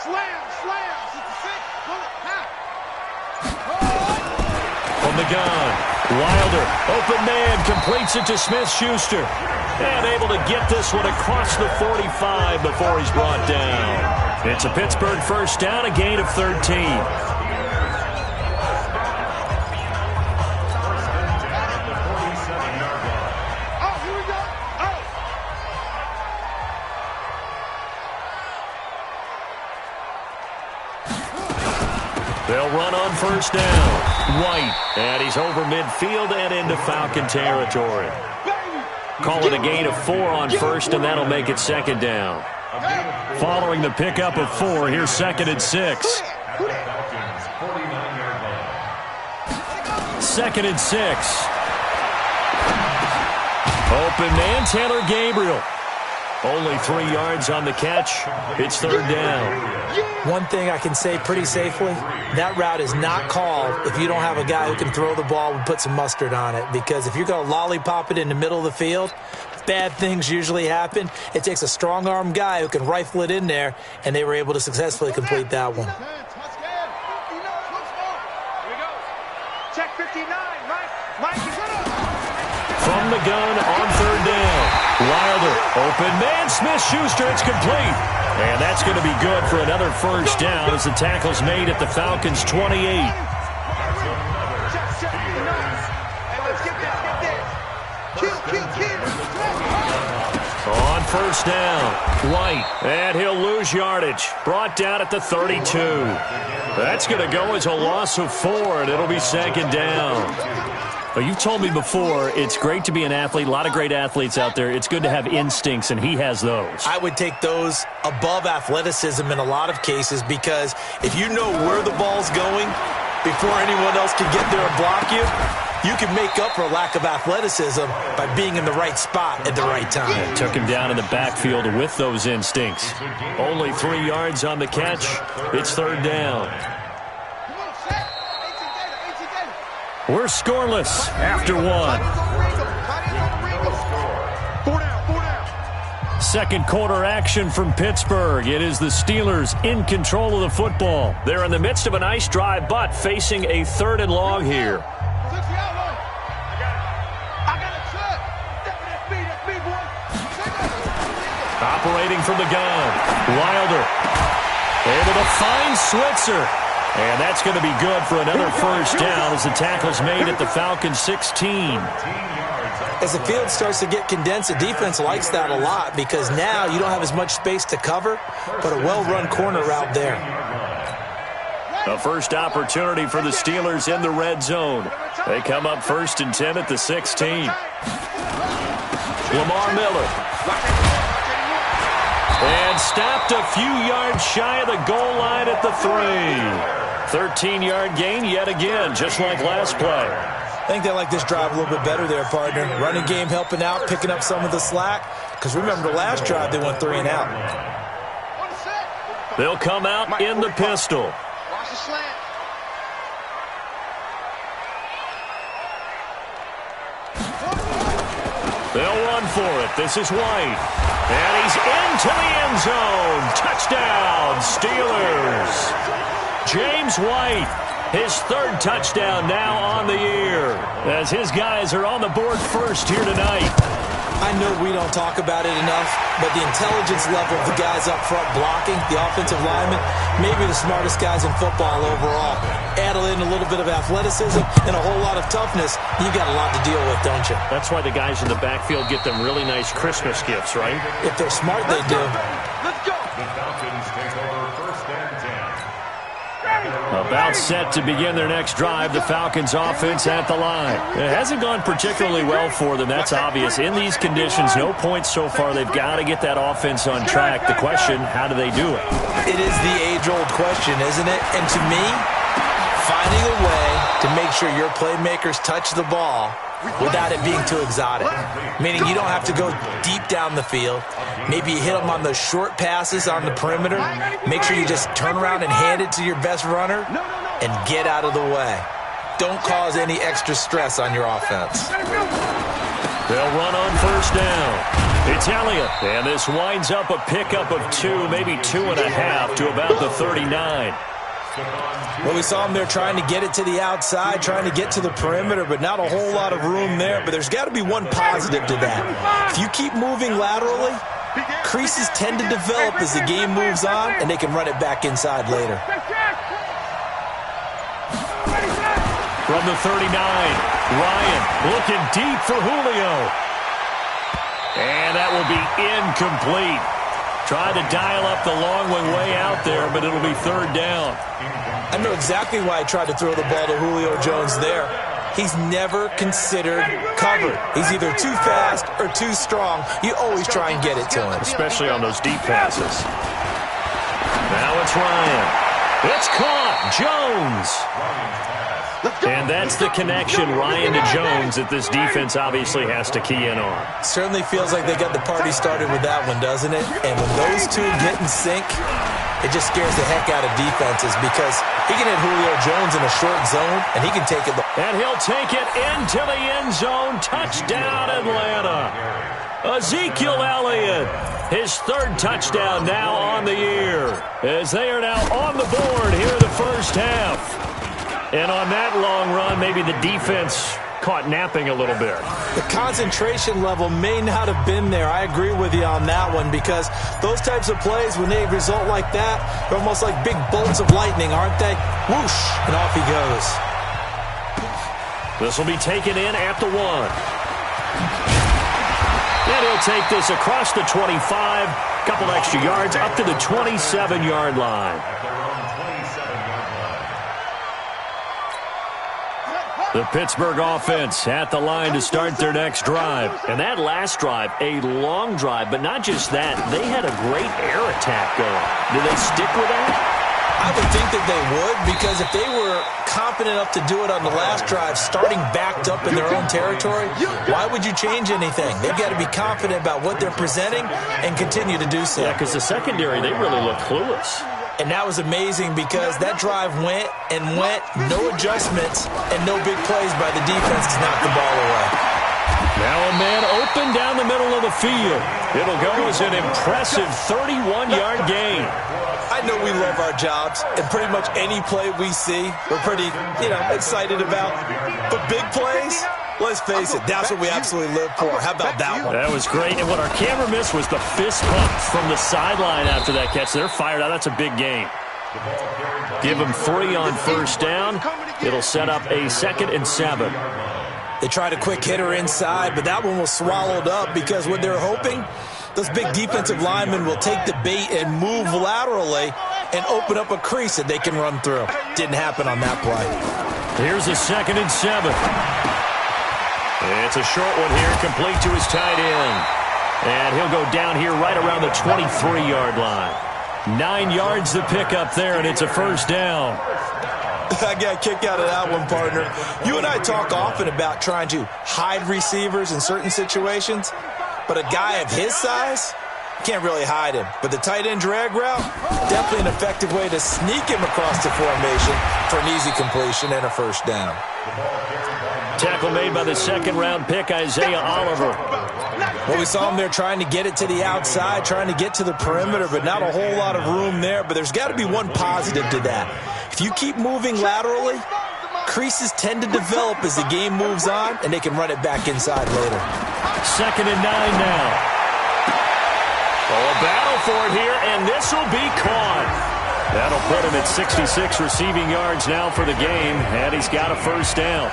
From the gun, Wilder, open man, completes it to Smith-Schuster. And able to get this one across the 45 before he's brought down. It's a Pittsburgh first down, a gain of 13. They'll run on first down. White, and he's over midfield and into Falcon territory. Call it a gain of 4 on first, and that'll make it second down. Following the pickup of 4, here's 2nd and 6. 2nd and 6. Open man, Taylor Gabriel. Only 3 yards on the catch. It's 3rd down. One thing I can say pretty safely, that route is not called if you don't have a guy who can throw the ball and put some mustard on it. Because if you're going to lollipop it in the middle of the field, bad things usually happen. It takes a strong-arm guy who can rifle it in there, and they were able to successfully complete that one. Check 59, Mike. From the gun on 3rd down. Wilder, open man, Smith-Schuster, it's complete. And that's going to be good for another first down as the tackle's made at the Falcons' 28. On first down, White, and he'll lose yardage. Brought down at the 32. That's going to go as a loss of 4, and it'll be 2nd down. Well, you've told me before, it's great to be an athlete. A lot of great athletes out there. It's good to have instincts, and he has those. I would take those above athleticism in a lot of cases, because if you know where the ball's going before anyone else can get there and block you, you can make up for a lack of athleticism by being in the right spot at the right time. Yeah, took him down in the backfield with those instincts. Only 3 yards on the catch. It's 3rd down. We're scoreless after 1. 2nd quarter action from Pittsburgh. It is the Steelers in control of the football. They're in the midst of a nice drive, but facing a 3rd and long here. Operating from the gun. Wilder able to find Switzer. And that's going to be good for another first down as the tackle's made at the Falcons' 16. As the field starts to get condensed, the defense likes that a lot, because now you don't have as much space to cover, but a well-run corner route there. A first opportunity for the Steelers in the red zone. They come up 1st and 10 at the 16. Lamar Miller. And stopped a few yards shy of the goal line at the 3. 13-yard gain yet again, just like last play. I think they like this drive a little bit better there, partner. Running game helping out, picking up some of the slack. Because remember, the last drive they went 3 and out. They'll come out in the pistol. Watch the slant. They'll run for it. This is White. And he's into the end zone. Touchdown, Steelers. James White, his 3rd touchdown now on the year, as his guys are on the board first here tonight. I know we don't talk about it enough, but the intelligence level of the guys up front blocking, the offensive linemen, maybe the smartest guys in football overall. Add in a little bit of athleticism and a whole lot of toughness, you got a lot to deal with, don't you? That's why the guys in the backfield get them really nice Christmas gifts, right? If they're smart, they do. Let's go. The Falcons take over 1st and 10. About set to begin their next drive, the Falcons offense at the line. It hasn't gone particularly well for them, that's obvious. In these conditions, no points so far. They've got to get that offense on track. The question, how do they do it? It is the age-old question, isn't it? And to me, finding a way to make sure your playmakers touch the ball without it being too exotic. Meaning you don't have to go deep down the field. Maybe you hit them on those short passes on the perimeter. Make sure you just turn around and hand it to your best runner and get out of the way. Don't cause any extra stress on your offense. They'll run on first down. It's Elliott, and this winds up a pickup of 2, maybe 2.5 to about the 39. Well, we saw him there trying to get it to the outside, trying to get to the perimeter, but not a whole lot of room there. But there's got to be one positive to that. If you keep moving laterally, creases tend to develop as the game moves on, and they can run it back inside later. From the 39, Ryan looking deep for Julio. And that will be incomplete. Tried to dial up the long way out there, but it'll be third down. I know exactly why I tried to throw the ball to Julio Jones there. He's never considered covered. He's either too fast or too strong. You always try and get it to him. Especially on those deep passes. Now it's Ryan. It's caught. Jones. And that's the connection, Ryan to Jones, that this defense obviously has to key in on. Certainly feels like they got the party started with that one, doesn't it? And when those two get in sync, it just scares the heck out of defenses because he can hit Julio Jones in a short zone, and he can take it. And he'll take it into the end zone. Touchdown, Atlanta. Ezekiel Elliott, his third touchdown now on the year, as they are now on the board here in the first half. And on that long run, maybe the defense caught napping a little bit. The concentration level may not have been there. I agree with you on that one because those types of plays, when they result like that, they're almost like big bolts of lightning, aren't they? Whoosh, and off he goes. This will be taken in at the 1. And he'll take this across the 25, couple extra yards up to the 27-yard line. The Pittsburgh offense at the line to start their next drive. And that last drive, a long drive, but not just that. They had a great air attack going. Do they stick with that? I would think that they would because if they were confident enough to do it on the last drive, starting backed up in their own territory, why would you change anything? They've got to be confident about what they're presenting and continue to do so. Yeah, because the secondary, they really look clueless. And that was amazing because that drive went and went, no adjustments, and no big plays by the defense to knock the ball away. Now a man open down the middle of the field. It'll go as an impressive 31-yard gain. I know we love our jobs, and pretty much any play we see, we're pretty, excited about. But big plays, let's face it, that's what we absolutely live for. How about that one? That was great, and what our camera missed was the fist pump from the sideline after that catch. They're fired out. That's a big gain. Give them 3 on first down. It'll set up a 2nd and 7. They tried a quick hitter inside, but that one was swallowed up because what they're hoping, those big defensive linemen will take the bait and move laterally and open up a crease that they can run through. Didn't happen on that play. Here's a 2nd and 7. It's a short one here, complete to his tight end. And he'll go down here right around the 23-yard line. 9 yards to pick up there, and it's a first down. I got a kick out of that one, partner. You and I talk often about trying to hide receivers in certain situations, but a guy of his size, can't really hide him. But the tight end drag route, definitely an effective way to sneak him across the formation for an easy completion and a first down. Tackle made by the 2nd-round pick, Isaiah Oliver. Well, we saw him there trying to get it to the outside, trying to get to the perimeter, but not a whole lot of room there. But there's got to be one positive to that. If you keep moving laterally, creases tend to develop as the game moves on, and they can run it back inside later. 2nd and 9 now. Oh, a battle for it here, and this will be caught. That'll put him at 66 receiving yards now for the game, and he's got a first down.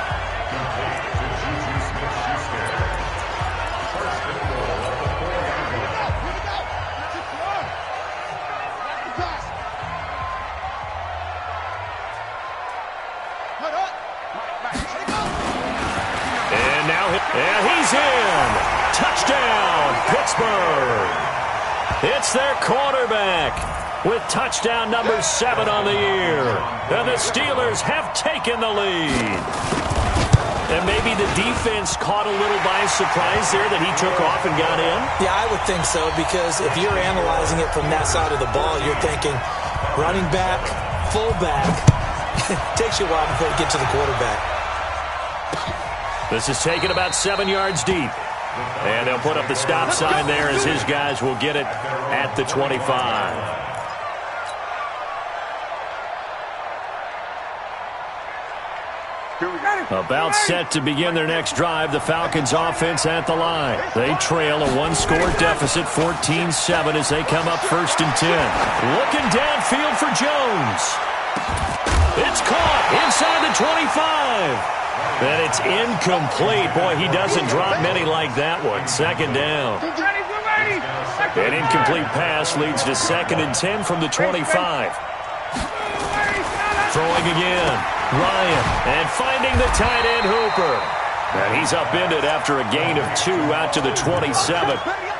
And he's in. Touchdown, Pittsburgh. It's their quarterback with touchdown number 7 on the year. And the Steelers have taken the lead. And maybe the defense caught a little by surprise there that he took off and got in? Yeah, I would think so, because if you're analyzing it from that side of the ball, you're thinking running back, fullback. Takes you a while before you get to the quarterback. This is taken about 7 yards deep. And they'll put up the stop sign there as his guys will get it at the 25. About set to begin their next drive, the Falcons offense at the line. They trail a one-score deficit, 14-7, as they come up 1st and 10. Looking downfield for Jones. It's caught inside the 25. And it's incomplete. Boy, he doesn't drop many like that one. 2nd down. An incomplete pass leads to 2nd and 10 from the 25. Throwing again. Ryan, and finding the tight end Hooper. And he's upended after a gain of 2 out to the 27.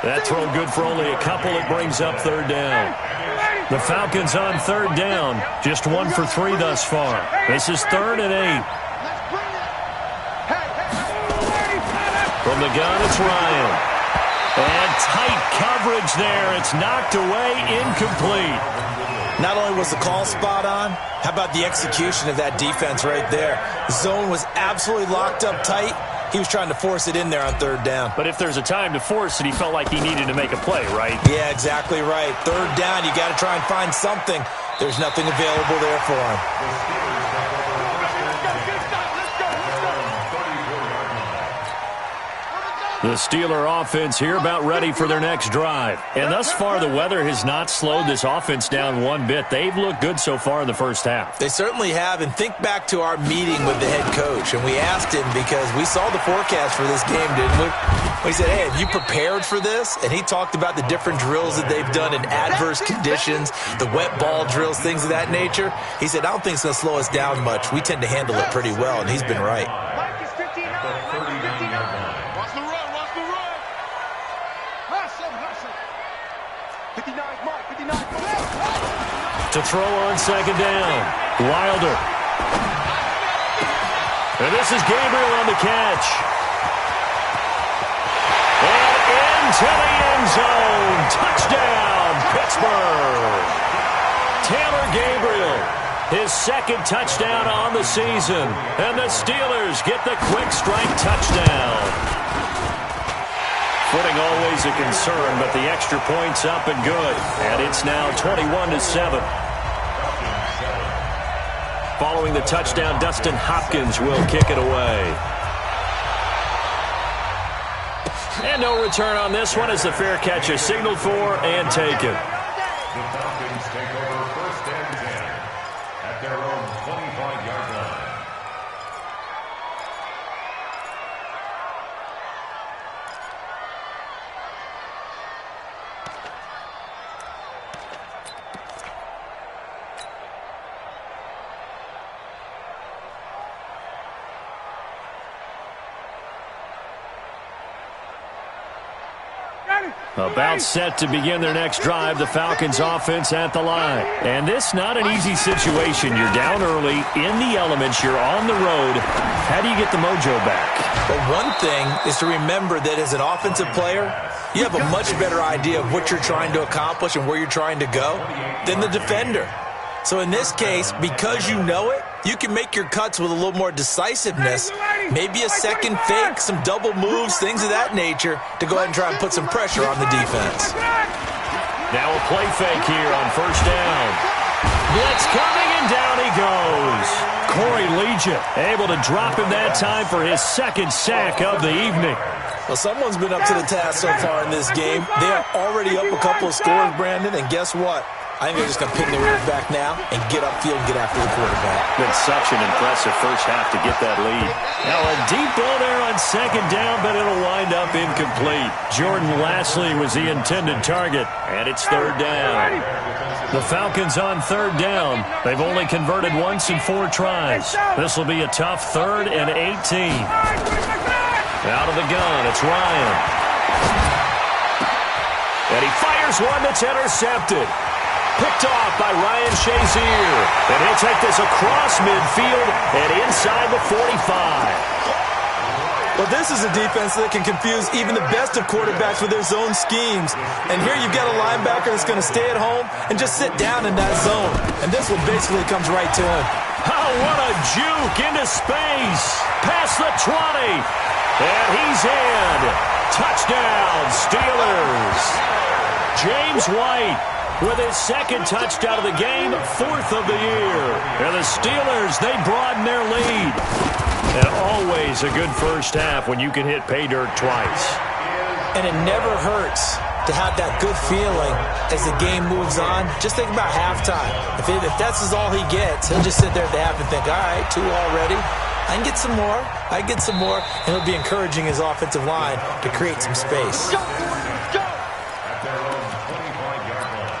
That throw good for only a couple. It brings up 3rd down. The Falcons on 3rd down. Just 1 for 3 thus far. This is 3rd and 8. From the gun, it's Ryan. And tight coverage there. It's knocked away, incomplete. Not only was the call spot on, how about the execution of that defense right there? The zone was absolutely locked up tight. He was trying to force it in there on 3rd down. But if there's a time to force it, he felt like he needed to make a play, right? Yeah, exactly right. 3rd down, you got to try and find something. There's nothing available there for him. The Steeler offense here about ready for their next drive. And thus far, the weather has not slowed this offense down one bit. They've looked good so far in the first half. They certainly have. And think back to our meeting with the head coach. And we asked him because we saw the forecast for this game, didn't we? We said, hey, have you prepared for this? And he talked about the different drills that they've done in adverse conditions, the wet ball drills, things of that nature. He said, I don't think it's going to slow us down much. We tend to handle it pretty well, and he's been right. To throw on 2nd down. Wilder. And this is Gabriel on the catch. And into the end zone. Touchdown, Pittsburgh. Taylor Gabriel, his 2nd touchdown on the season. And the Steelers get the quick strike touchdown. Footing always a concern, but the extra point's up and good. And it's now 21-7. Following the touchdown, Dustin Hopkins will kick it away. And no return on this one as the fair catch is signaled for and taken. The Falcons take over 1st and 10 at their own 25-yard line. About set to begin their next drive, the Falcons offense at the line. And this not an easy situation. You're down early, in the elements, you're on the road. How do you get the mojo back? Well, one thing is to remember that as an offensive player, you have a much better idea of what you're trying to accomplish and where you're trying to go than the defender. So in this case, because you know it, you can make your cuts with a little more decisiveness, maybe a second fake, some double moves, things of that nature, to go ahead and try and put some pressure on the defense. Now a play fake here on 1st down. Blitz coming, and down he goes. Corey Legion able to drop him that time for his 2nd sack of the evening. Well, someone's been up to the task so far in this game. They are already up a couple of scores, Brandon, and guess what? I think they're just going to pin their ears back now and get upfield and get after the quarterback. Been such an impressive first half to get that lead. Now a deep ball there on 2nd down, but it'll wind up incomplete. Jordan Lasley was the intended target, and it's 3rd down. The Falcons on 3rd down. They've only converted once in 4 tries. This will be a tough 3rd and 18. Out of the gun, it's Ryan. And he fires one that's intercepted. Picked off by Ryan Shazier. And he'll take this across midfield and inside the 45. Well, this is a defense that can confuse even the best of quarterbacks with their zone schemes. And here you've got a linebacker that's going to stay at home and just sit down in that zone. And this one basically comes right to him. Oh, what a juke into space. Past the 20. And he's in. Touchdown, Steelers. James White with his second touchdown of the game, fourth of the year. And the Steelers, they broaden their lead. And always a good first half when you can hit pay dirt twice. And it never hurts to have that good feeling as the game moves on. Just think about halftime. If that's all he gets, he'll just sit there at the half and think, all right, 2 already. I can get some more. I can get some more. And he'll be encouraging his offensive line to create some space. Go! Go! At their own 25-yard line.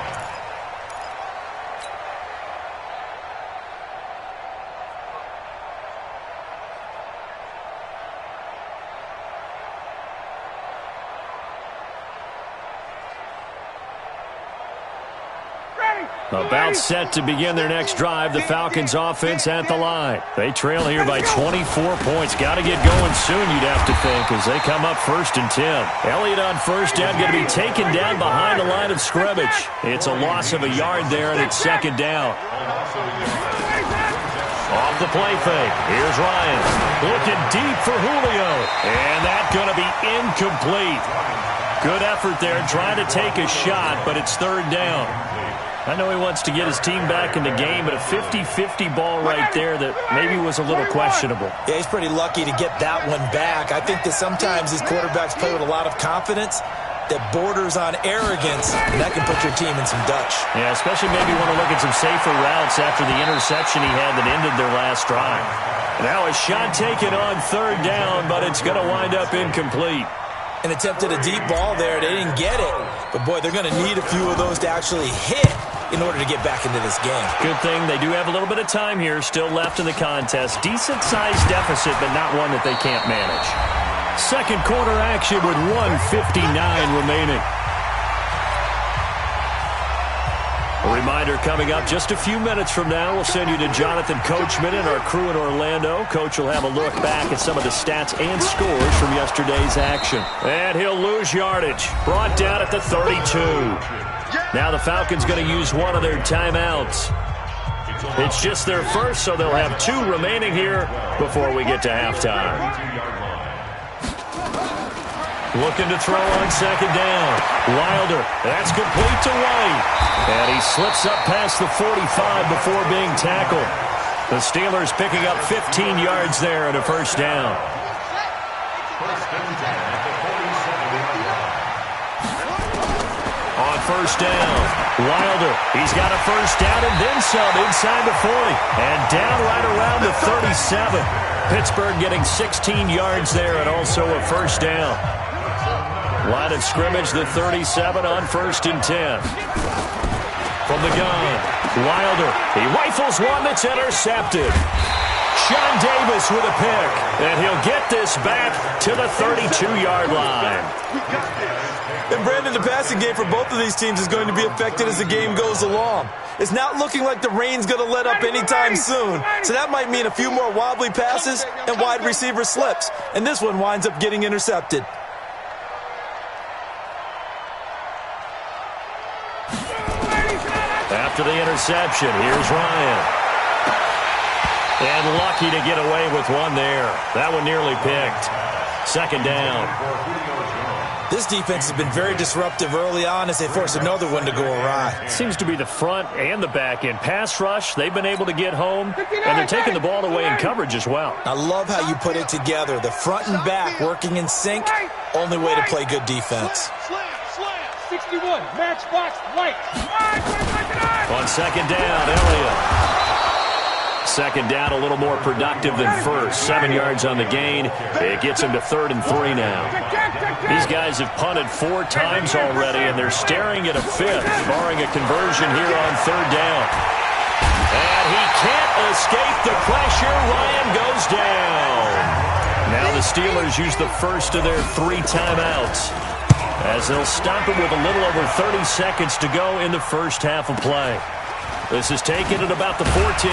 About set to begin their next drive, the Falcons offense at the line. They trail here by 24 points. Got to get going soon, you'd have to think, as they come up 1st and 10. Elliott on first down, going to be taken down behind the line of scrimmage. It's a loss of a yard there, and it's 2nd down. Off the play fake. Here's Ryan. Looking deep for Julio. And that's going to be incomplete. Good effort there, trying to take a shot, but it's 3rd down. I know he wants to get his team back in the game, but a 50-50 ball right there that maybe was a little questionable. Yeah, he's pretty lucky to get that one back. I think that sometimes these quarterbacks play with a lot of confidence that borders on arrogance, and that can put your team in some Dutch. Yeah, especially maybe want to look at some safer routes after the interception he had that ended their last drive. Now a shot taken on 3rd down, but it's going to wind up incomplete. And attempted a deep ball there. They didn't get it. But, boy, they're going to need a few of those to actually hit in order to get back into this game. Good thing they do have a little bit of time here still left in the contest. Decent-sized deficit, but not one that they can't manage. Second quarter action with 1:59 remaining. A reminder coming up just a few minutes from now. We'll send you to Jonathan Coachman and our crew in Orlando. Coach will have a look back at some of the stats and scores from yesterday's action. And he'll lose yardage. Brought down at the 32. Now the Falcons going to use one of their timeouts. It's just their first, so they'll have 2 remaining here before we get to halftime. Looking to throw on 2nd down. Wilder, that's complete to White. And he slips up past the 45 before being tackled. The Steelers picking up 15 yards there and a 1st down. On 1st down, Wilder, he's got a 1st down and then some inside the 40. And down right around the 37. Pittsburgh getting 16 yards there and also a 1st down. Line of scrimmage, the 37 on 1st and 10. From the gun, Wilder. He rifles one that's intercepted. Sean Davis with a pick. And he'll get this back to the 32-yard line. And, Brandon, the passing game for both of these teams is going to be affected as the game goes along. It's not looking like the rain's going to let up anytime soon. So that might mean a few more wobbly passes and wide receiver slips. And this one winds up getting intercepted. After the interception, here's Ryan. And lucky to get away with one there. That one nearly picked. 2nd down. This defense has been very disruptive early on as they force another one to go awry. Seems to be the front and the back end. Pass rush, they've been able to get home, and they're taking the ball away in coverage as well. I love how you put it together. The front and back working in sync, only way to play good defense. Slam, 61, matchbox, White. On 2nd down, Elliott. 2nd down, a little more productive than first. 7 yards on the gain. It gets him to 3rd and 3 now. These guys have punted 4 times already, and they're staring at a 5th, barring a conversion here on 3rd down. And he can't escape the pressure. Ryan goes down. Now the Steelers use the first of their 3 timeouts, as they'll stop it with a little over 30 seconds to go in the first half of play. This is taken at about the 14.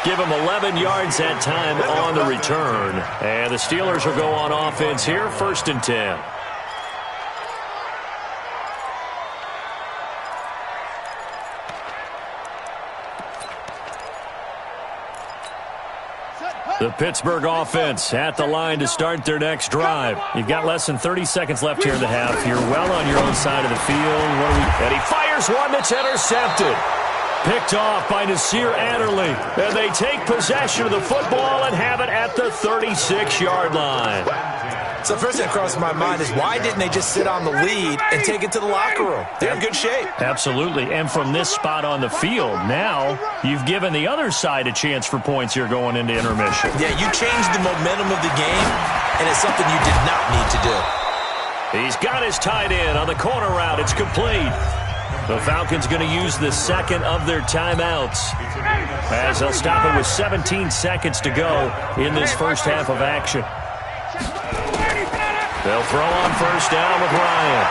Give him 11 yards that time on the return. And the Steelers will go on offense here, 1st and 10. Set, The Pittsburgh offense at the line to start their next drive. You've got less than 30 seconds left here in the half. You're well on your own side of the field. And he fires one that's intercepted. Picked off by Nasir Adderley. And they take possession of the football and have it at the 36-yard line. So the first thing that crossed my mind is why didn't they just sit on the lead and take it to the locker room? They're in good shape. Absolutely. And from this spot on the field, now you've given the other side a chance for points here going into intermission. Yeah, you changed the momentum of the game, and it's something you did not need to do. He's got his tight end on the corner route. It's complete. The Falcons going to use the second of their timeouts as they'll stop it with 17 seconds to go in this first half of action. They'll throw on first down with Ryan.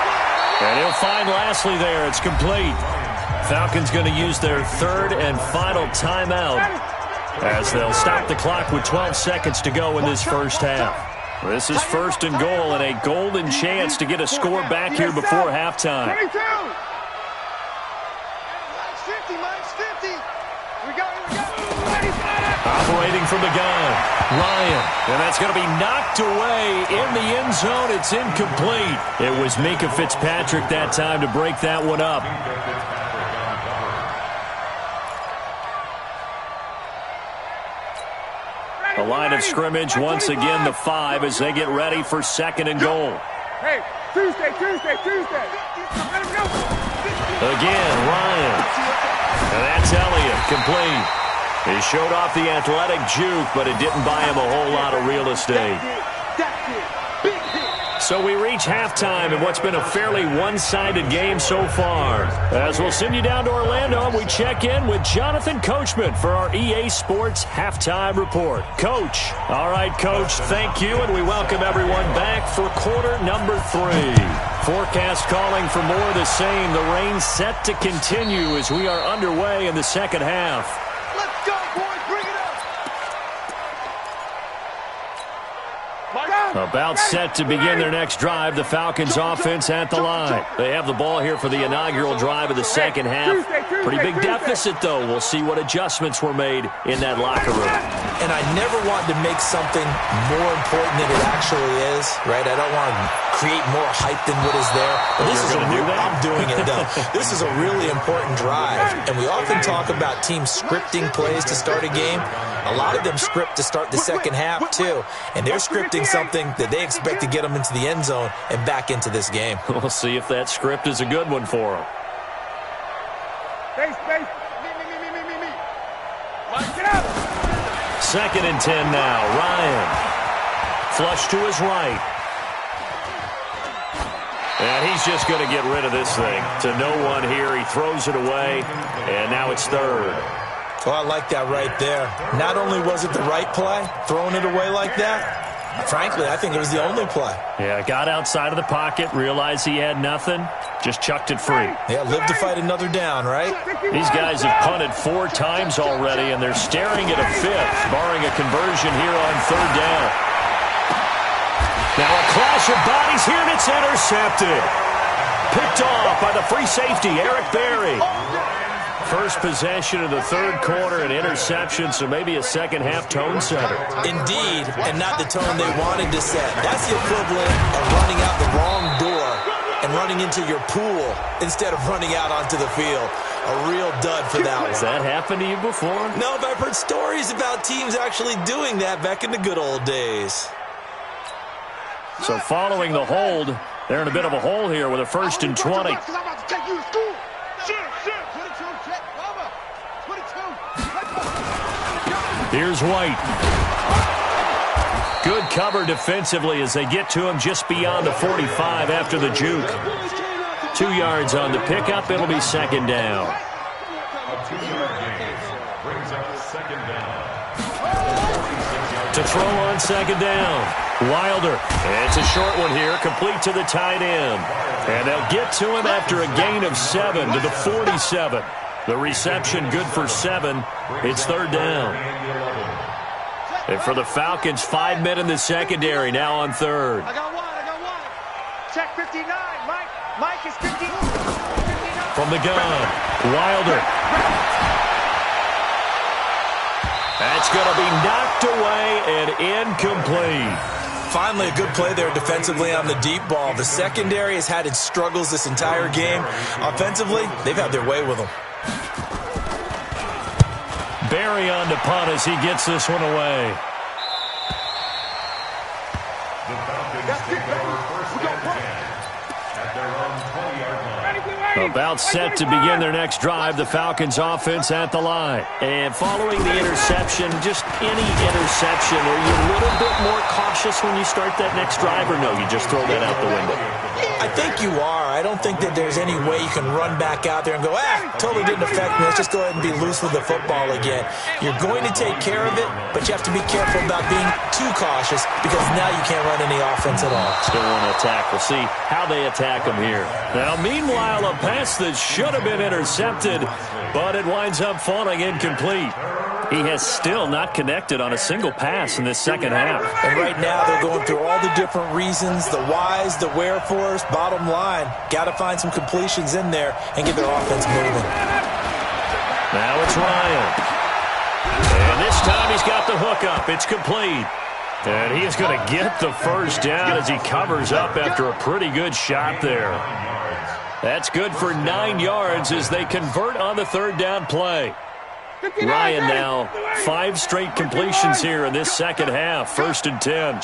And he'll find Lashley there. It's complete. Falcons going to use their third and final timeout as they'll stop the clock with 12 seconds to go in this first half. This is first and goal and a golden chance to get a score back here before halftime. 22. Minus 50. Here we go. Operating from the gun, Ryan. And that's going to be knocked away in the end zone. It's incomplete. It was Minkah Fitzpatrick that time to break that one up. The line of scrimmage, once again, the 5 as they get ready for second and goal. Hey, Tuesday. Let him go. Again, Ryan. And that's Elliott, complete. He showed off the athletic juke, but it didn't buy him a whole lot of real estate. So we reach halftime in what's been a fairly one-sided game so far. As we'll send you down to Orlando, we check in with Jonathan Coachman for our EA Sports Halftime Report. Coach. All right, Coach, thank you, and we welcome everyone back for quarter number 3. Forecast calling for more of the same. The rain set to continue as we are underway in the second half. Let's go, boys. Bring it up. About set to begin their next drive, the Falcons offense at the line. They have the ball here for the inaugural drive of the second half. Pretty big deficit, though. We'll see what adjustments were made in that locker room. And I never wanted to make something more important than it actually is, right? I don't want to create more hype than what is there. But this is I'm doing it, though. This is a really important drive. And we often talk about teams scripting plays to start a game. A lot of them script to start the second half, too. And they're scripting something that they expect to get them into the end zone and back into this game. We'll see if that script is a good one for them. Space. Me. Mike, get out. Second and 10 now. Ryan. Flush to his right. And he's just going to get rid of this thing. To no one here. He throws it away. And now it's third. Oh, I like that right there. Not only was it the right play, throwing it away like that, frankly, I think it was the only play. Yeah, got outside of the pocket, realized he had nothing, just chucked it free. Yeah, live to fight another down, right? These guys have punted 4 times already, and they're staring at a 5th, barring a conversion here on third down. Now a clash of bodies here, and it's intercepted. Picked off by the free safety, Eric Berry. First possession of the third quarter, an interception, so maybe a second-half tone setter. Indeed, and not the tone they wanted to set. That's the equivalent of running out the wrong door and running into your pool instead of running out onto the field. A real dud for that one. Has that happened to you before? No, but I've heard stories about teams actually doing that back in the good old days. So following the hold, they're in a bit of a hole here with a 1st and 20. Here's White. Good cover defensively as they get to him just beyond the 45 after the juke. 2 yards on the pickup. It'll be second down. A 2-yard gain brings up second down. To throw on second down. Wilder. And it's a short one here, complete to the tight end. And they'll get to him after a gain of 7 to the 47. The reception good for 7. It's third down. And for the Falcons, 5 men in the secondary now on third. I got one. Check 59. Mike is 59. From the gun, Wilder. That's going to be knocked away and incomplete. Finally, a good play there defensively on the deep ball. The secondary has had its struggles this entire game. Offensively, they've had their way with them. Barry on to punt as he gets this one away. The Falcons take over first and 10 at their own 20-yard line. About set to begin their next drive, the Falcons offense at the line. And following the interception, just any interception, are you a little bit more cautious when you start that next drive, or no, you just throw that out the window? I think you are. I don't think that there's any way you can run back out there and go, totally didn't affect me. Let's just go ahead and be loose with the football again. You're going to take care of it, but you have to be careful about being too cautious because now you can't run any offense at all. Still want to attack. We'll see how they attack them here. Now, meanwhile, a pass that should have been intercepted, but it winds up falling incomplete. He has still not connected on a single pass in this second half. And right now they're going through all the different reasons, the whys, the wherefores. Bottom line, got to find some completions in there and get their offense moving. Now it's Ryan. And this time he's got the hook up. It's complete. And he is going to get the first down as he covers up after a pretty good shot there. That's good for 9 yards as they convert on the third down play. Ryan now 5 straight completions here in this second half. 1st and 10.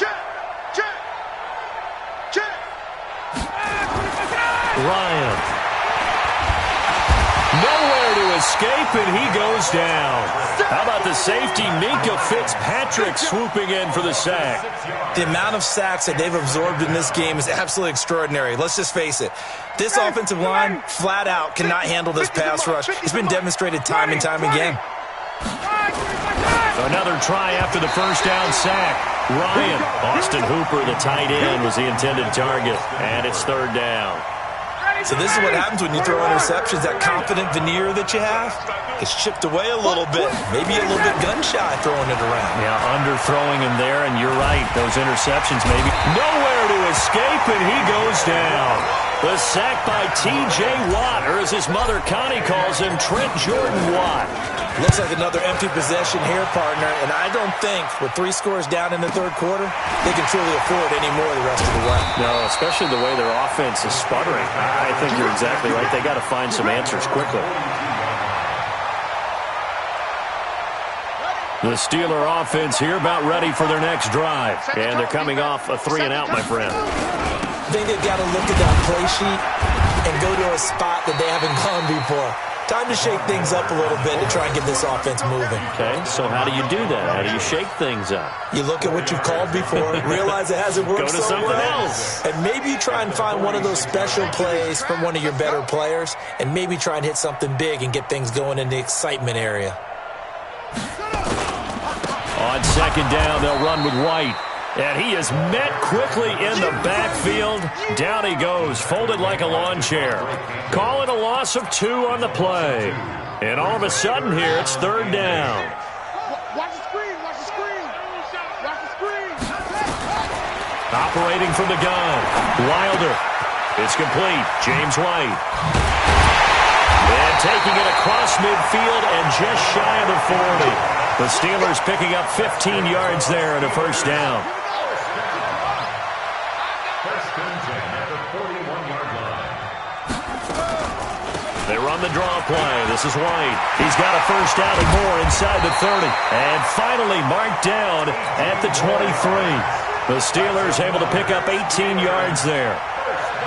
Ryan. Nowhere to escape, and he goes down. How about the safety, Minka Fitzpatrick, swooping in for the sack? The amount of sacks that they've absorbed in this game is absolutely extraordinary. Let's just face it. This offensive line, flat out, cannot handle this pass rush. It's been demonstrated time and time again. Another try after the first down sack. Ryan. Austin Hooper, the tight end, was the intended target. And it's 3rd down. So this is what happens when you throw interceptions. That confident veneer that you have gets chipped away a little bit. Maybe a little bit gun-shy throwing it around. Yeah, underthrowing him there, and you're right. Those interceptions maybe. Nowhere to escape, and he goes down. The sack by T.J. Watt, or as his mother Connie calls him, Trent Jordan Watt. Looks like another empty possession here, partner, and I don't think with 3 scores down in the third quarter, they can truly afford any more the rest of the way. No, especially the way their offense is sputtering. I think you're exactly right. They got to find some answers quickly. The Steeler offense here about ready for their next drive. And they're coming off a 3-and-out, my friend. I think they've got to look at that play sheet and go to a spot that they haven't gone before. Time to shake things up a little bit to try and get this offense moving. Okay, so how do you do that? How do you shake things up? You look at what you've called before, realize it hasn't worked so well. Go to something else. And maybe you try and find one of those special plays from one of your better players, and maybe try and hit something big and get things going in the excitement area. On 2nd down, they'll run with White. And he is met quickly in the backfield. Down he goes, folded like a lawn chair. Call it a loss of 2 on the play. And all of a sudden here, it's 3rd down. Watch the screen, watch the screen. Watch the screen. Operating from the gun, Wilder. It's complete, James White. And taking it across midfield and just shy of the 40. The Steelers picking up 15 yards there and a 1st down. They run the draw play. This is White. He's got a 1st down and more inside the 30. And finally marked down at the 23. The Steelers able to pick up 18 yards there.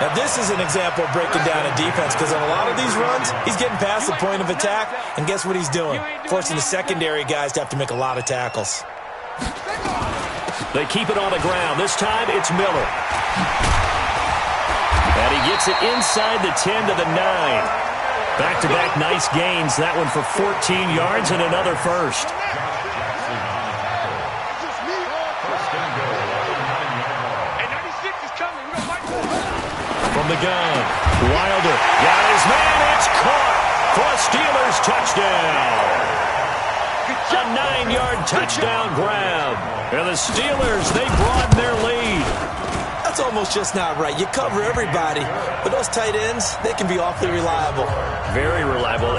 Now this is an example of breaking down a defense because on a lot of these runs, he's getting past the point of attack, and guess what he's doing? Forcing the secondary guys to have to make a lot of tackles. They keep it on the ground. This time it's Miller. And he gets it inside the 10 to the 9. Back-to-back nice gains. That one for 14 yards and another 1st. From the gun, Wilder got his man. It's caught for a Steelers touchdown. A 9-yard touchdown grab. And the Steelers, they broaden their lead. That's almost just not right. You cover everybody, but those tight ends, they can be awfully reliable. Very reliable.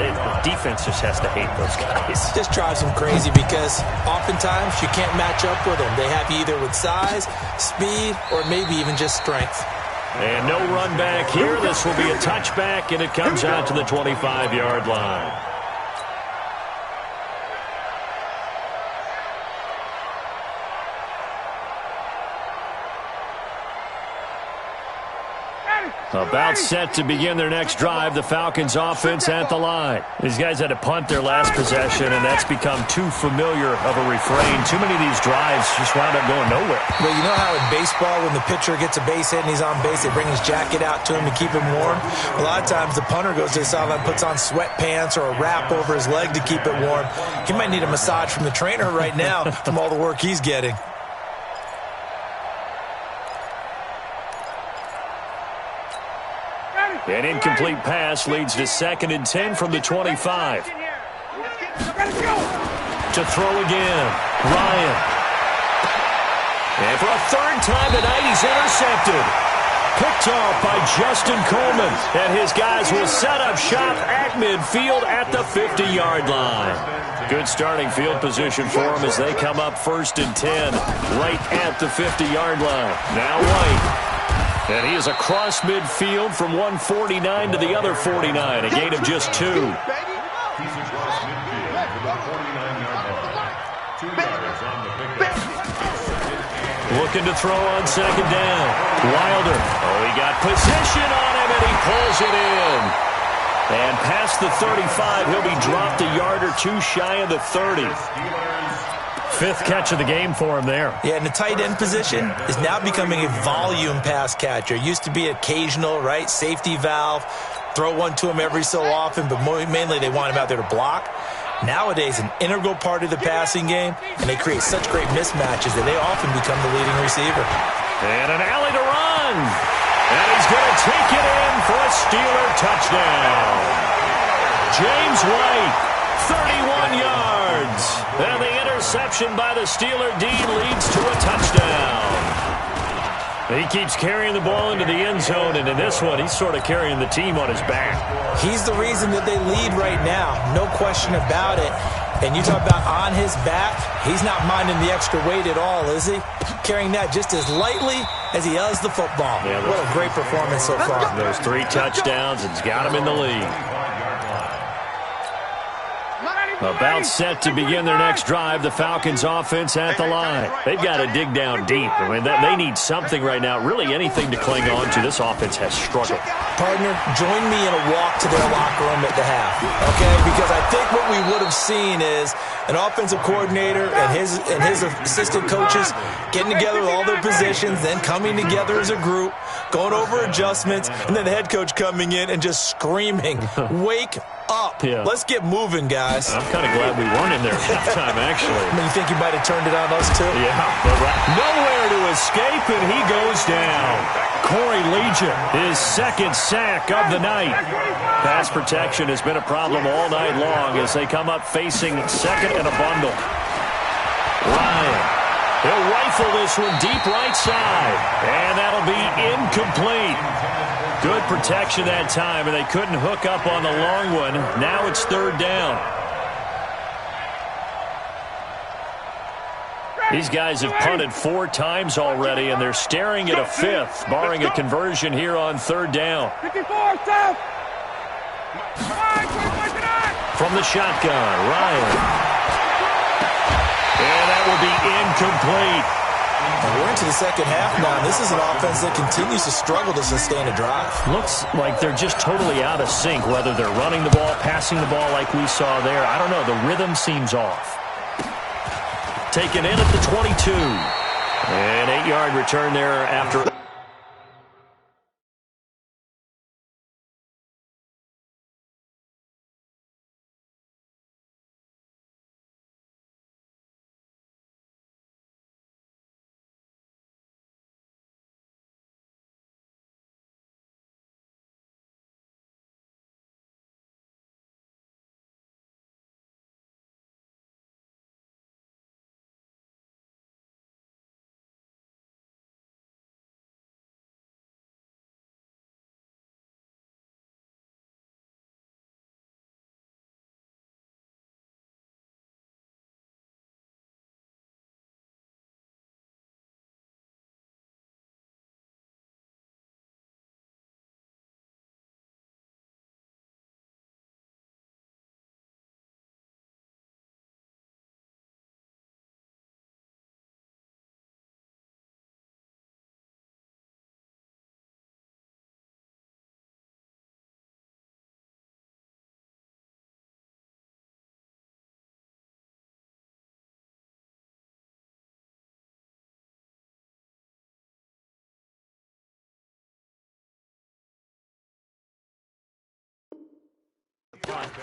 defense just has to hate those guys. Just drives them crazy because oftentimes you can't match up with them. They have you either with size, speed, or maybe even just strength. And no run back here. This will be a touchback, and it comes out to the 25-yard line. About set to begin their next drive, the Falcons offense at the line. These guys had to punt their last possession, and that's become too familiar of a refrain. Too many of these drives just wound up going nowhere. Well, you know how in baseball when the pitcher gets a base hit and he's on base, they bring his jacket out to him to keep him warm? A lot of times the punter goes to the sideline, puts on sweatpants or a wrap over his leg to keep it warm. He might need a massage from the trainer right now from all the work he's getting. An incomplete pass leads to 2nd and 10 from the 25. To throw again, Ryan. And for a third time tonight, he's intercepted. Picked off by Justin Coleman. And his guys will set up shop at midfield at the 50-yard line. Good starting field position for them as they come up 1st and 10 right at the 50-yard line. Now White. And he is across midfield from 149 to the other 49, a gain of just 2. He's across midfield to the 49-yard line. 2 yards on the pickup. Looking to throw on 2nd down. Wilder. Oh, he got position on him, and he pulls it in. And past the 35, he'll be dropped a yard or 2 shy of the 30. 5th catch of the game for him there. Yeah, and the tight end position is now becoming a volume pass catcher. It used to be occasional, right? Safety valve. Throw one to him every so often, but mainly they want him out there to block. Nowadays, an integral part of the passing game, and they create such great mismatches that they often become the leading receiver. And an alley to run. And he's going to take it in for a Steeler touchdown. James White, 31 yards. And the interception by the Steeler D leads to a touchdown. He keeps carrying the ball into the end zone, and in this one, he's sort of carrying the team on his back. He's the reason that they lead right now, no question about it. And you talk about on his back, he's not minding the extra weight at all, is he? Carrying that just as lightly as he does the football. Yeah, what a great performance so far. Those 3 touchdowns, it's got him in the lead. About set to begin their next drive, the Falcons offense at the line. They've got to dig down deep. I mean, they need something right now, really anything to cling on to. This offense has struggled. Partner, join me in a walk to their locker room at the half, okay? Because I think what we would have seen is an offensive coordinator and his assistant coaches getting together with all their positions, then coming together as a group, going over adjustments, and then the head coach coming in and just screaming, wake up. Yeah. Let's get moving, guys. I'm kind of glad we weren't in there at halftime, actually. I mean, you think you might have turned it on us, too? Yeah. Nowhere to escape, and he goes down. Corey Legion, his 2nd sack of the night. Pass protection has been a problem all night long as they come up facing 2nd and a bundle. Ryan. He'll rifle this one deep right side, and that'll be incomplete. Good protection that time, and they couldn't hook up on the long one. Now it's 3rd down. These guys have punted 4 times already, and they're staring at a 5th, barring a conversion here on 3rd down. From the shotgun, Ryan. And that will be incomplete. We're into the 2nd half now. This is an offense that continues to struggle to sustain a drive. Looks like they're just totally out of sync, whether they're running the ball, passing the ball like we saw there. I don't know. The rhythm seems off. Taken in at the 22. An 8-yard return there after...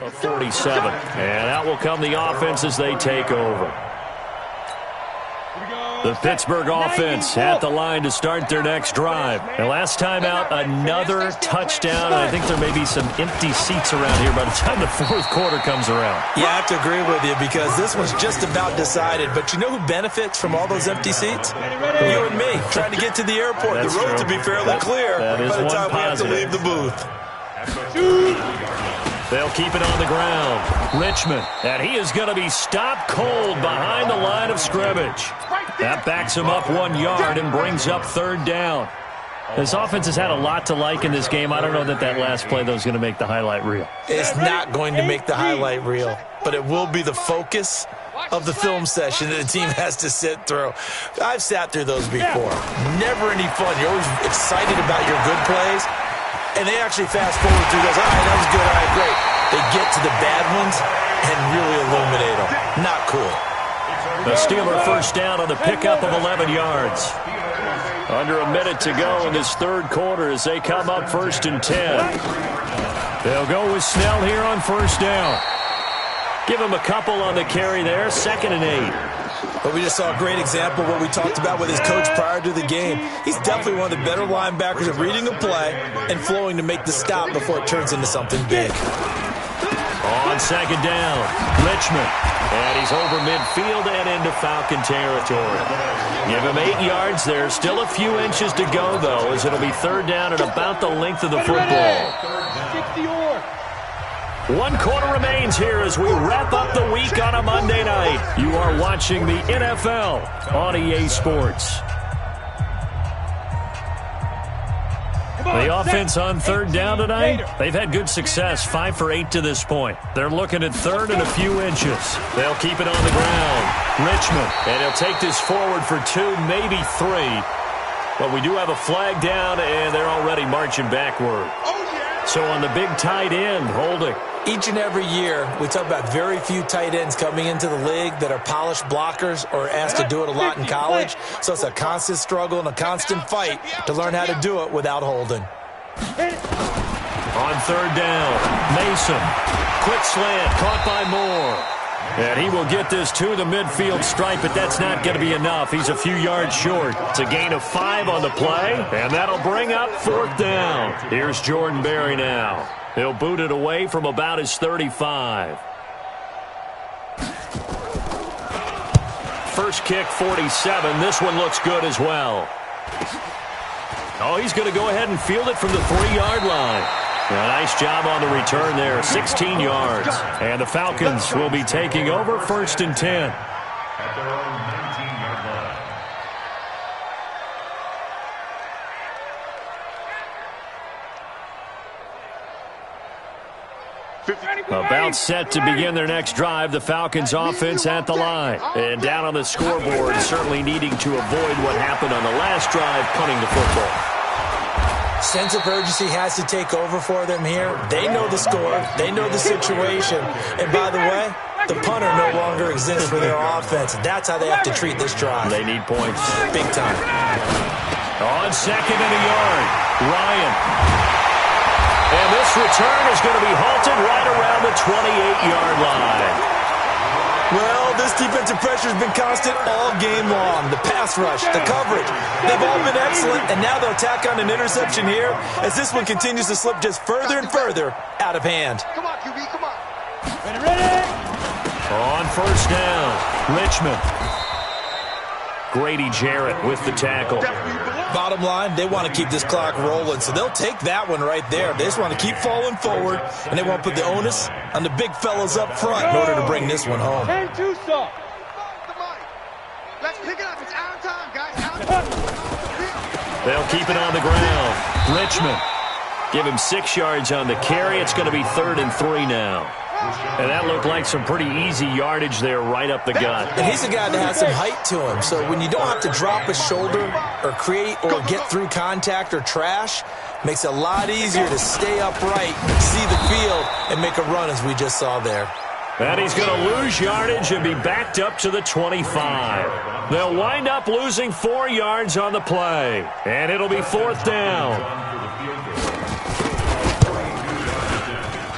of 47. And out will come the offense as they take over. The Pittsburgh offense at the line to start their next drive. And last time out, another touchdown. And I think there may be some empty seats around here by the time the fourth quarter comes around. Yeah, I have to agree with you because this one's just about decided. But you know who benefits from all those empty seats? You and me, trying to get to the airport. That's the road true. to be fairly clear that is by the one time positive. we have to leave the booth. They'll keep it on the ground. Richmond, and he is going to be stopped cold behind the line of scrimmage. That backs him up 1 yard and brings up third down. This offense has had a lot to like in this game. I don't know that last play, though, is going to make the highlight reel. It's not going to make the highlight reel, but it will be the focus of the film session that the team has to sit through. I've sat through those before. Never any fun. You're always excited about your good plays, and they actually fast forward through those. All right, that was good. All right, great. They get to the bad ones and really illuminate them. Not cool. The Steeler first down on the pickup of 11 yards. Under a minute to go in this third quarter as they come up 1st and 10. They'll go with Snell here on first down. Give him a couple on the carry there, 2nd and 8. But we just saw a great example of what we talked about with his coach prior to the game. He's definitely one of the better linebackers of reading a play and flowing to make the stop before it turns into something big. On 2nd down, Richmond. And he's over midfield and into Falcon territory. Give him 8 yards there. Still a few inches to go, though, as it'll be third down at about the length of the football. 1 quarter remains here as we wrap up the week on a Monday night. You are watching the NFL on EA Sports. The offense on third down tonight, they've had good success, 5 for 8 to this point. They're looking at third and a few inches. They'll keep it on the ground. Richmond, and he'll take this forward for 2, maybe 3. But we do have a flag down, and they're already marching backward. So on the big tight end, holding. Each and every year, we talk about very few tight ends coming into the league that are polished blockers or asked to do it a lot in college. So it's a constant struggle and a constant fight to learn how to do it without holding. On third down, Mason. Quick slant, caught by Moore. And he will get this to the midfield stripe, but that's not going to be enough. He's a few yards short. It's a gain of 5 on the play, and that'll bring up 4th down. Here's Jordan Berry now. He'll boot it away from about his 35. First kick, 47. This one looks good as well. Oh, he's going to go ahead and field it from the 3-yard line. A nice job on the return there, 16 yards. And the Falcons will be taking over 1st and 10. At their own 19-yard line. About set to begin their next drive, the Falcons offense at the line. And down on the scoreboard, certainly needing to avoid what happened on the last drive, punting the football. Sense of urgency has to take over for them here. They know the score. They know the situation. And by the way, the punter no longer exists for their offense. That's how they have to treat this drive. They need points. Big time. On 2nd and a yard, Ryan. And this return is going to be halted right around the 28-yard line. Well, this defensive pressure has been constant all game long. The pass rush, the coverage, they've all been excellent, and now they'll tack on an interception here as this one continues to slip just further and further out of hand. Come on, QB, come on. Ready? On first down, Richmond. Grady Jarrett with the tackle. Bottom line, they want to keep this clock rolling, so they'll take that one right there. They just want to keep falling forward, and they want to put the onus on the big fellas up front in order to bring this one home. 10-2 stop. Let's pick it up. It's our time, guys. Our time. They'll keep it on the ground. Richmond. Give him 6 yards on the carry. It's going to be 3rd and 3 now. And that looked like some pretty easy yardage there right up the gut. And he's a guy that has some height to him, so when you don't have to drop a shoulder or create or get through contact or trash, makes it a lot easier to stay upright, see the field, and make a run as we just saw there. And he's going to lose yardage and be backed up to the 25. They'll wind up losing 4 yards on the play. And it'll be 4th down.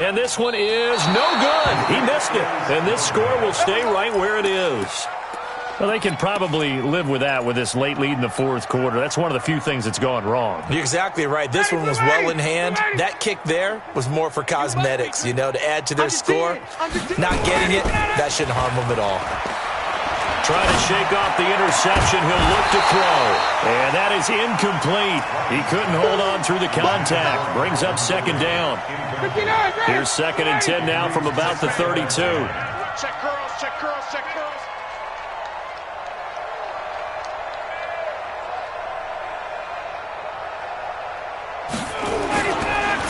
And this one is no good. He missed it. And this score will stay right where it is. Well, they can probably live with that with this late lead in the fourth quarter. That's one of the few things that's gone wrong. You're exactly right. This one was well in hand. That kick there was more for cosmetics, you know, to add to their score. Not getting it, that shouldn't harm them at all. Trying to shake off the interception. He'll look to throw. And that is incomplete. He couldn't hold on through the contact. Brings up second down. Here's 2nd and 10 now from about the 32. Check curls, check curls, check curls.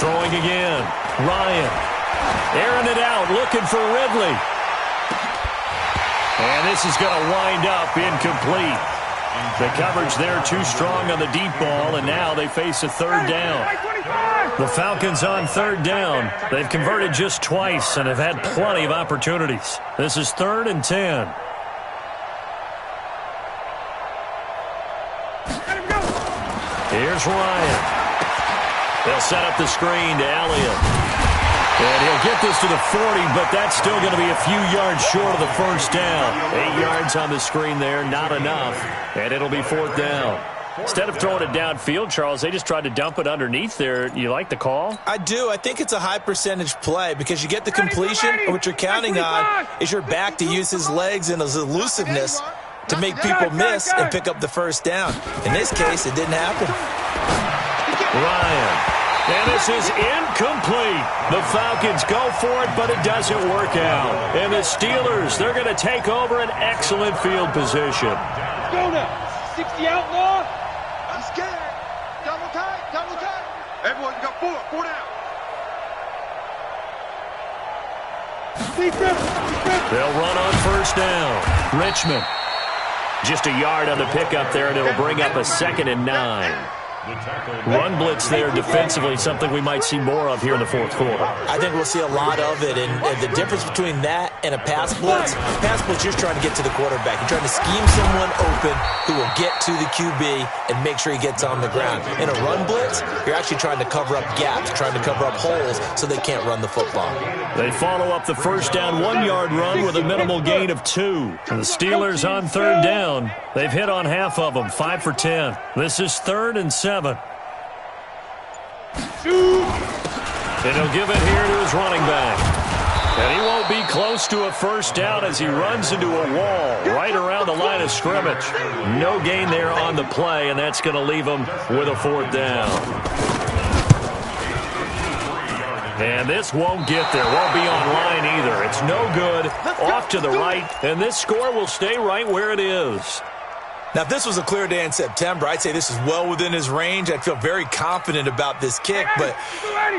Throwing again. Ryan. Airing it out. Looking for Ridley. And this is going to wind up incomplete. The coverage there too strong on the deep ball, and now they face a third down. The Falcons on third down. They've converted just twice and have had plenty of opportunities. This is 3rd and 10. Here's Ryan. They'll set up the screen to Elliott. And he'll get this to the 40, but that's still going to be a few yards short of the first down. 8 yards on the screen there, not enough. And it'll be 4th down. Instead of throwing it downfield, Charles, they just tried to dump it underneath there. You like the call? I do. I think it's a high percentage play because you get the completion, and what you're counting on is your back to use his legs and his elusiveness to make people miss and pick up the first down. In this case, it didn't happen. Ryan. And this is incomplete. The Falcons go for it, but it doesn't work out. And the Steelers, they're going to take over an excellent field position. Go now. 60 outlaw. I'm scared. Double tight, double tight. Everyone got 4 down. They'll run on first down. Richmond. Just a yard on the pickup there, and it'll bring up a 2nd and 9. Run blitz there defensively, something we might see more of here in the fourth quarter. I think we'll see a lot of it, and the difference between that and a pass blitz, you're trying to get to the quarterback. You're trying to scheme someone open who will get to the QB and make sure he gets on the ground. In a run blitz, you're actually trying to cover up gaps, trying to cover up holes so they can't run the football. They follow up the first down 1-yard run with a minimal gain of 2. And the Steelers on third down. They've hit on half of them, 5 for 10. This is 3rd and 7. And he'll give it here to his running back. And he won't be close to a first down as he runs into a wall right around the line of scrimmage. No gain there on the play, and that's going to leave him with a 4th down. And this won't get there. Won't be on line either. It's no good. Off to the right, and this score will stay right where it is. Now, if this was a clear day in September, I'd say this is well within his range. I'd feel very confident about this kick, but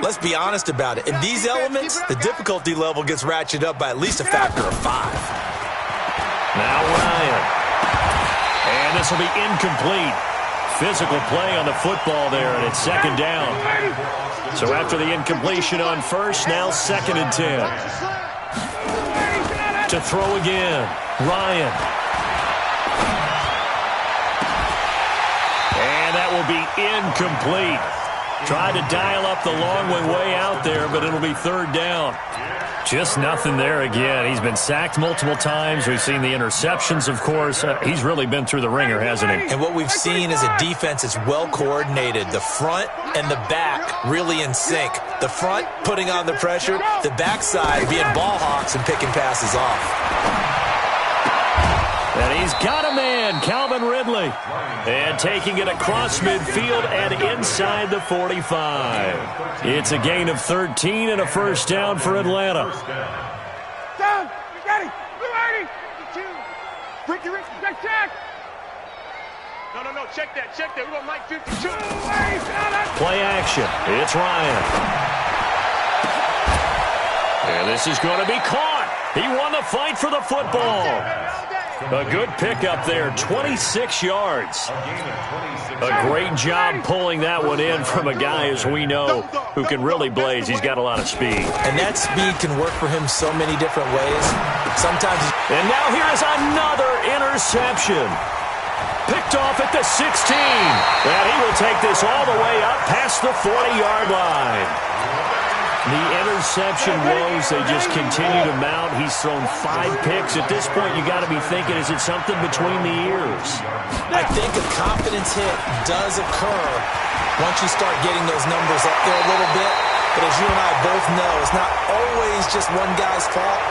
let's be honest about it. In these elements, the difficulty level gets ratcheted up by at least a factor of 5. Now Ryan. And this will be incomplete. Physical play on the football there, and it's 2nd down. So after the incompletion on first, now 2nd and 10. To throw again, Ryan. And that will be incomplete. Tried to dial up the long way out there, but it'll be 3rd down. Just nothing there again. He's been sacked multiple times. We've seen the interceptions, of course. He's really been through the ringer, hasn't he? And what we've seen is a defense that's well coordinated. The front and the back really in sync. The front putting on the pressure, the backside being ball hawks and picking passes off. And he's got a man, Calvin Ridley. And taking it across midfield and inside the 45. It's a gain of 13 and a first down for Atlanta. Down. You got it. Blue 80. 52. Ricky. Check. No. Check that. We want Mike 52. Play action. It's Ryan. And this is going to be caught. He won the fight for the football. A good pickup there, 26 yards. A great job pulling that one in from a guy, as we know, who can really blaze. He's got a lot of speed. And that speed can work for him so many different ways. Sometimes. And now here is another interception. Picked off at the 16. And he will take this all the way up past the 40-yard line. The interception woes, they just continue to mount. He's thrown 5 picks. At this point, you got to be thinking, is it something between the ears? I think a confidence hit does occur once you start getting those numbers up there a little bit. But as you and I both know, it's not always just one guy's fault.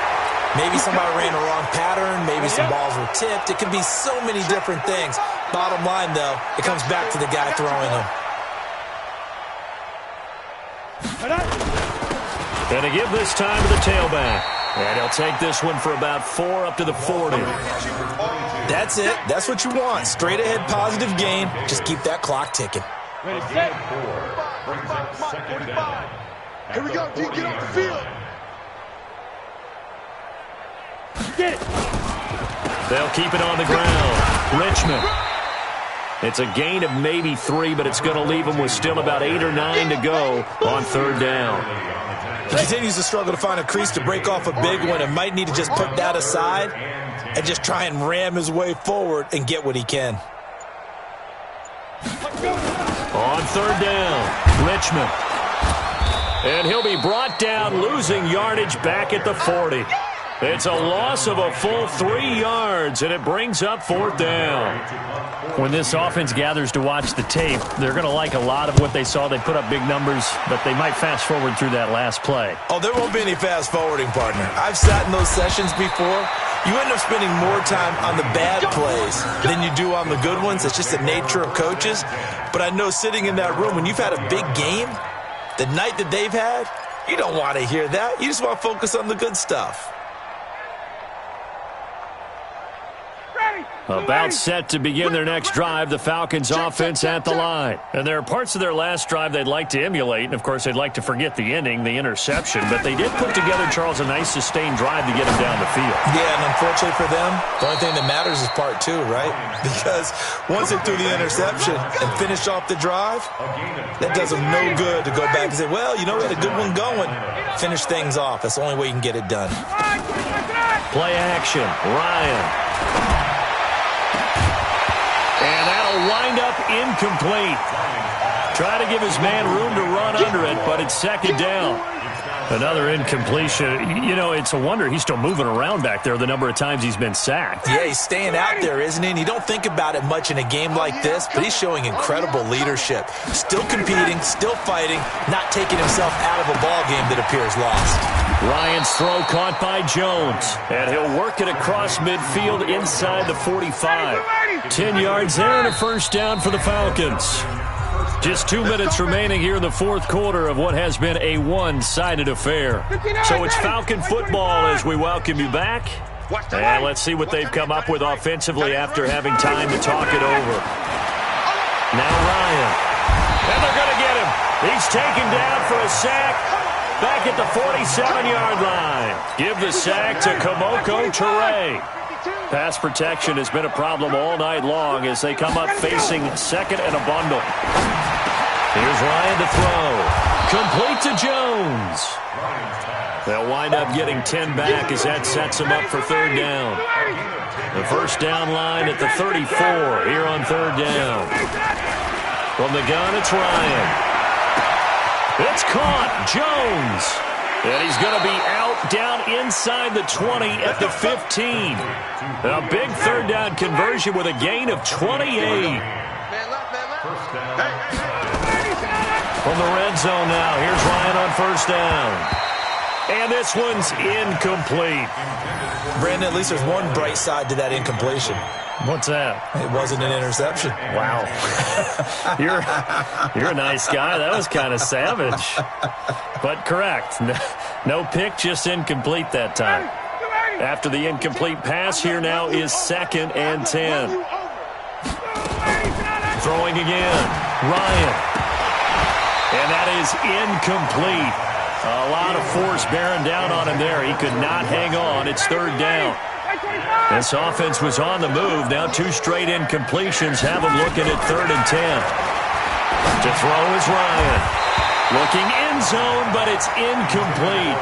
Maybe somebody ran the wrong pattern. Maybe some balls were tipped. It could be so many different things. Bottom line, though, it comes back to the guy throwing them. Going to give this time to the tailback. And he'll take this one for about 4 up to the 40. That's it. That's what you want. Straight ahead positive gain. Just keep that clock ticking. Ready, set. Here we go, D. Get off the field. Get it. They'll keep it on the ground. Richmond. It's a gain of maybe 3, but it's going to leave them with still about 8 or 9 to go on 3rd down. He continues to struggle to find a crease to break off a big one and might need to just put that aside and just try and ram his way forward and get what he can. On 3rd down, Richmond. And he'll be brought down, losing yardage back at the 40. It's a loss of a full 3 yards, and it brings up 4th down. When this offense gathers to watch the tape, they're going to like a lot of what they saw. They put up big numbers, but they might fast forward through that last play. Oh, there won't be any fast forwarding, partner. I've sat in those sessions before. You end up spending more time on the bad plays than you do on the good ones. It's just the nature of coaches. But I know sitting in that room, when you've had a big game, the night that they've had, you don't want to hear that. You just want to focus on the good stuff. About set to begin their next drive, the Falcons offense at the line. And there are parts of their last drive they'd like to emulate, and of course they'd like to forget the ending, the interception, but they did put together, Charles, a nice sustained drive to get him down the field. Yeah, and unfortunately for them, the only thing that matters is part 2, right? Because once they threw the interception and finished off the drive, that does them no good to go back and say, well, you know, we had a good one going. Finish things off. That's the only way you can get it done. Play action, Ryan. And that'll wind up incomplete. Try to give his man room to run under it, but it's 2nd down. Another incompletion. You know, it's a wonder he's still moving around back there the number of times he's been sacked. Yeah, he's staying out there, isn't he? And you don't think about it much in a game like this, but he's showing incredible leadership. Still competing, still fighting, not taking himself out of a ball game that appears lost. Ryan's throw caught by Jones, and he'll work it across midfield inside the 45. 10 yards there and a 1st down for the Falcons. Just 2 minutes remaining here in the 4th quarter of what has been a one-sided affair. So it's Falcon football as we welcome you back. And let's see what they've come up with offensively after having time to talk it over. Now Ryan. And they're going to get him. He's taken down for a sack. Back at the 47-yard line. Give the sack to Kamoko Toure. Pass protection has been a problem all night long as they come up facing 2nd and a bundle. Here's Ryan to throw. Complete to Jones. They'll wind up getting 10 back as that sets them up for 3rd down. The 1st down line at the 34 here on 3rd down. From the gun, it's Ryan. It's caught. Jones. And he's going to be out down inside the 20 at the 15. A big 3rd down conversion with a gain of 28. From the red zone now, here's Ryan on 1st down. And this one's incomplete. Brandon, at least there's one bright side to that incompletion. What's that? It wasn't an interception. Wow. You're a nice guy. That was kind of savage. But correct. No pick, just incomplete that time. After the incomplete pass, here now is 2nd and 10. Throwing again. Ryan. And that is incomplete. A lot of force bearing down on him there. He could not hang on. It's 3rd down. This offense was on the move. Now 2 straight incompletions have them looking at 3rd and 10. To throw is Ryan. Looking end zone, but it's incomplete.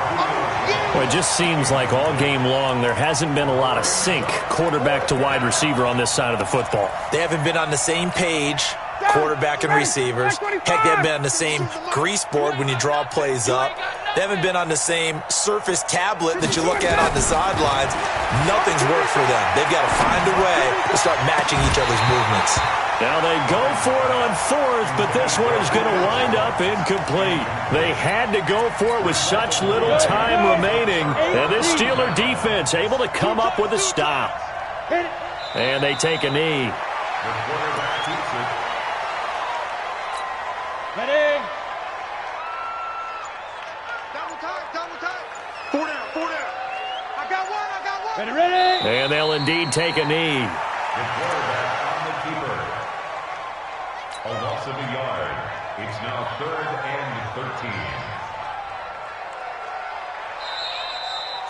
Well, it just seems like all game long there hasn't been a lot of sync quarterback to wide receiver on this side of the football. They haven't been on the same page, quarterback and receivers. Heck, they haven't been on the same grease board when you draw plays up. They haven't been on the same Surface tablet that you look at on the sidelines. Nothing's worked for them. They've got to find a way to start matching each other's movements. Now they go for it on fourth, but this one is going to wind up incomplete. They had to go for it with such little time remaining. And this Steeler defense able to come up with a stop. And they take a knee. Ready? Double time. 4 down. I got one. Ready? And they'll indeed take a knee. The quarterback on the keeper. A loss of a yard. It's now 3rd and 13.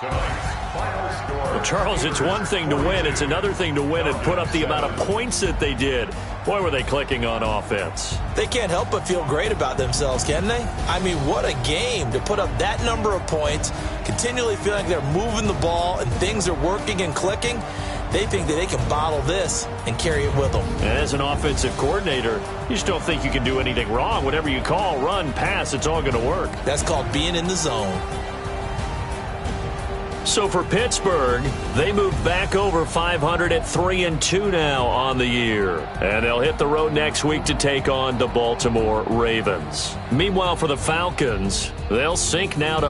Tonight's final score. Well, Charles, it's one thing to win. It's another thing to win and put up the amount of points that they did. Boy, were they clicking on offense. They can't help but feel great about themselves, can they? I mean, what a game to put up that number of points, continually feeling like they're moving the ball and things are working and clicking. They think that they can bottle this and carry it with them. And as an offensive coordinator, you just don't think you can do anything wrong. Whatever you call, run, pass, it's all going to work. That's called being in the zone. So for Pittsburgh, they move back over 500 at 3-2 now on the year. And they'll hit the road next week to take on the Baltimore Ravens. Meanwhile, for the Falcons, they'll sink now to